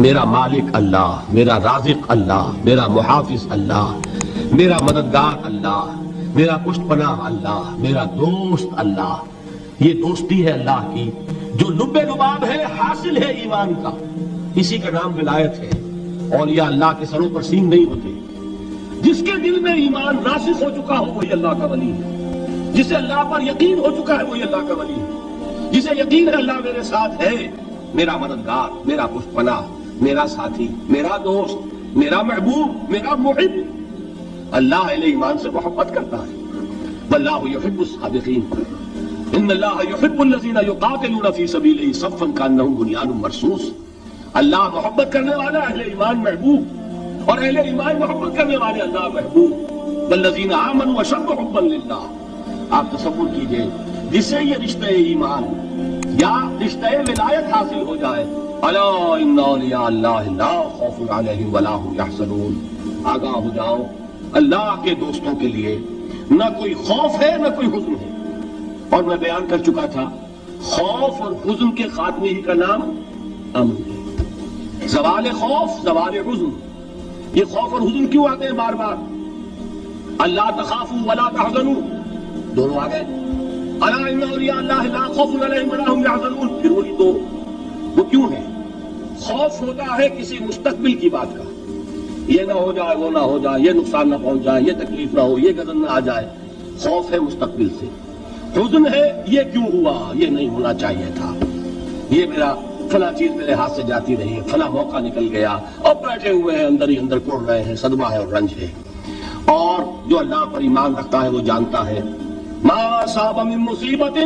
میرا مالک اللہ، میرا رازق اللہ، میرا محافظ اللہ، میرا مددگار اللہ، میرا پشت پناہ اللہ، میرا دوست اللہ. یہ دوستی ہے اللہ کی جو لب لباب ہے، حاصل ہے ایمان کا. اسی کا نام ولایت ہے. اولیاء اللہ کے سروں پر سینگ نہیں ہوتے. جس کے دل میں ایمان راسخ ہو چکا ہو وہی اللہ کا ولی ہے. جسے اللہ پر یقین ہو چکا ہے وہی اللہ کا ولی ہے. جسے یقین ہے اللہ میرے ساتھ ہے، میرا مددگار، میرا پشت پناہ، میرا ساتھی، میرا دوست، میرا محبوب، میرا محب. اللہ اہل ایمان سے محبت کرتا ہے. واللہ یحب الصادقین. ان اللہ یحب الذین یقاتلون فی سبیلہ صفا کانہم بنیان مرصوص. اللہ محبت کرنے والا، اہل ایمان محبوب، اور اہل ایمان محبت کرنے والے اللہ محبوب. والذین آمنوا اشد حبا للہ. آپ تصور کیجئے جس سے یہ رشتہ ایمان یا رشتہ ولایت حاصل ہو جائے. الا ان اولیاء اللہ لا خوف علیہم ولا هم یحزنون. آگاہ ہو جاؤ، اللہ کے دوستوں کے لیے نہ کوئی خوف ہے نہ کوئی حزن ہے. اور میں بیان کر چکا تھا خوف اور حزن کے خاتمے ہی کا نام امن ہے. زوال خوف، زوال حزن. یہ خوف اور حزن کیوں آتے ہیں بار بار؟ اللہ تخافوا ولا تحزنوا دونوں آ گئے. الا ان اولیاء اللہ لا خوف علیہم ولا هم یحزنون. پھر وہی دو. وہ کیوں ہے؟ خوف ہوتا ہے کسی مستقبل کی بات کا، یہ نہ ہو جائے، وہ نہ ہو جائے، یہ نقصان نہ پہنچ جائے، یہ تکلیف نہ ہو، یہ غضب نہ آ جائے. خوف ہے مستقبل سے. حزن ہے یہ کیوں ہوا، یہ نہیں ہونا چاہیے تھا، یہ میرا فلاں چیز میرے ہاتھ سے جاتی رہی ہے، فلاں موقع نکل گیا، اور بیٹھے ہوئے ہیں اندر ہی اندر کوڑ رہے ہیں. صدمہ ہے اور رنج ہے. اور جو اللہ پر ایمان رکھتا ہے وہ جانتا ہے ما اصاب من مصیبت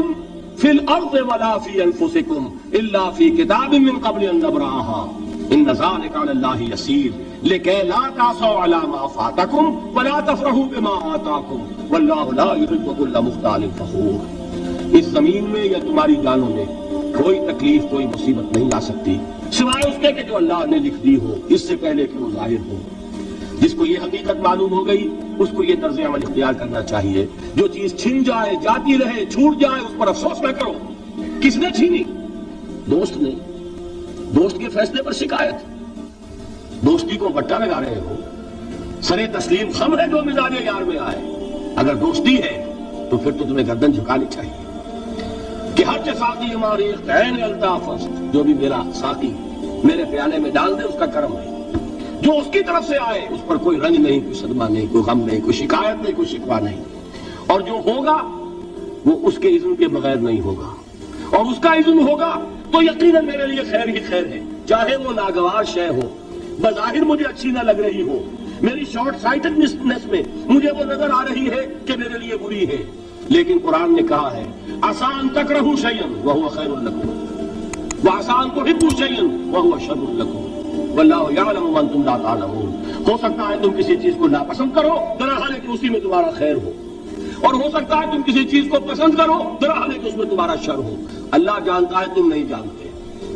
فی الارض ولا فی انفسکم الا فی کتاب من قبل ان نبرأها ان ذلک علی اللہ یسیر لکی لا تعصوا علی ما فاتکم ولا تفرحوا بما آتاکم واللہ لا یحب کل مختال فخور. اس زمین میں یا تمہاری جانوں میں کوئی تکلیف، کوئی مصیبت نہیں لا سکتی سوائے اس کے کہ جو اللہ نے لکھ دی ہو اس سے پہلے کہ وہ ظاہر ہو. جس کو یہ حقیقت معلوم ہو گئی اس کو یہ طرز عمل اختیار کرنا چاہیے. جو چیز چھن جائے، جاتی رہے، چھوٹ جائے، اس پر افسوس نہ کرو. کس نے چھینی؟ دوست نے. دوست کے فیصلے پر شکایت. دوستی کو بٹا لگا رہے ہو. سرے تسلیم خم ہے جو مزاج یار میں آئے. اگر دوستی ہے تو پھر تو تمہیں گردن جھکانی چاہیے کہ ہر ساقی ہماری عین الطاف است. جو بھی میرا ساقی میرے پیالے میں ڈال دے اس کا کرم ہے. جو اس کی طرف سے آئے اس پر کوئی رنج نہیں، کوئی صدمہ نہیں، کوئی غم نہیں، کوئی شکایت نہیں، کوئی شکوہ نہیں. اور جو ہوگا وہ اس کے اذن کے بغیر نہیں ہوگا، اور اس کا اذن ہوگا تو یقیناً میرے لیے خیر ہی خیر ہے. چاہے وہ ناگوار شے ہو، بظاہر مجھے اچھی نہ لگ رہی ہو، میری شارٹ سائٹڈنس میں مجھے وہ نظر آ رہی ہے کہ میرے لیے بری ہے، لیکن قرآن نے کہا ہے آسان تکرہوا شیئا وہو خیر لکم وآسان تحبوا شیئا وہو شر لکم واللہ یعلم وانتم لا تعلمون. ہو سکتا ہے تم کسی چیز کو ناپسند کرو درحال کہ اسی میں تمہارا خیر ہو، اور ہو سکتا ہے تم کسی چیز کو پسند کرو درحال کہ اس میں تمہارا شر ہو. اللہ جانتا ہے، تم نہیں جانتے.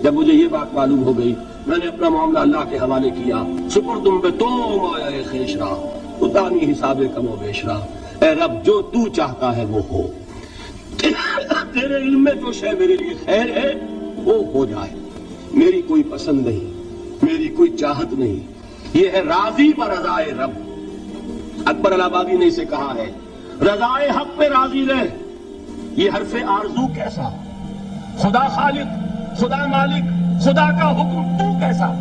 جب مجھے یہ بات معلوم ہو گئی میں نے اپنا معاملہ اللہ کے حوالے کیا. سپردم بے تو مایا خیش را اتانی حساب کم و بیش را. اے رب جو تو چاہتا ہے وہ ہو. تیرے علم میں جو شے میرے لیے خیر ہے وہ ہو جائے. میری کوئی پسند نہیں، میری کوئی چاہت نہیں. یہ ہے راضی برضائے رب. اکبر الہ آبادی نے اسے کہا ہے رضائے حق پہ راضی رہ. یہ حرف آرزو کیسا؟ خدا خالق، خدا مالک، خدا کا حکم تو کیسا؟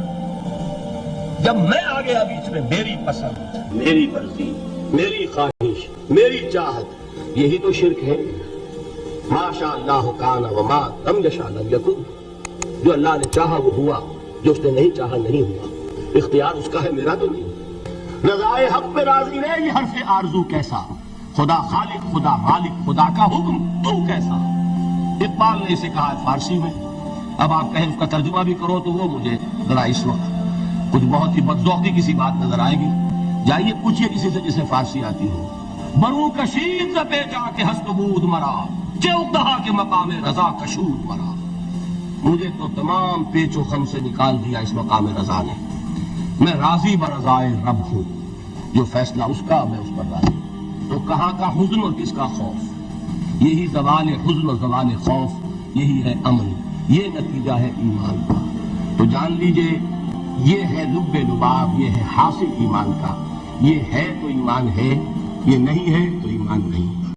جب میں آ گیا بیچ میں میری پسند، میری مرضی، میری خواہش، میری چاہت، یہی تو شرک ہے. ما شاء اللہ کان وما لم یشاء لم یکن. جو اللہ نے چاہا وہ ہوا، جو اس نے نہیں چاہا نہیں ہوا. اختیار اس کا ہے، میرا تو نہیں. رضائے حق پہ راضی رہے یہ حرف آرزو کیسا؟ خدا خالق، خدا مالک، خدا کا حکم تو کیسا؟ اقبال نے اسے کہا ہے فارسی میں. اب آپ کہیں اس کا ترجمہ بھی کرو تو وہ مجھے ذرا اس وقت کچھ بہت ہی بدذوقی کسی بات نظر آئے گی. جائیے پوچھئے کسی سے جسے فارسی آتی ہو. برو کشید ز پہ جا کے ہست بود مرا چو کہا کہ مقام رضا کشود مرا. مجھے تو تمام پیچ و خم سے نکال دیا اس مقام رضا نے. میں راضی برضائے رب ہوں. جو فیصلہ اس کا میں اس پر راضی. تو کہاں کا حزن اور کس کا خوف؟ یہی زوال حزن اور زوال خوف، یہی ہے امن. یہ نتیجہ ہے ایمان کا. تو جان لیجئے یہ ہے لب لباب، یہ ہے حاصل ایمان کا. یہ ہے تو ایمان ہے، یہ نہیں ہے تو ایمان نہیں.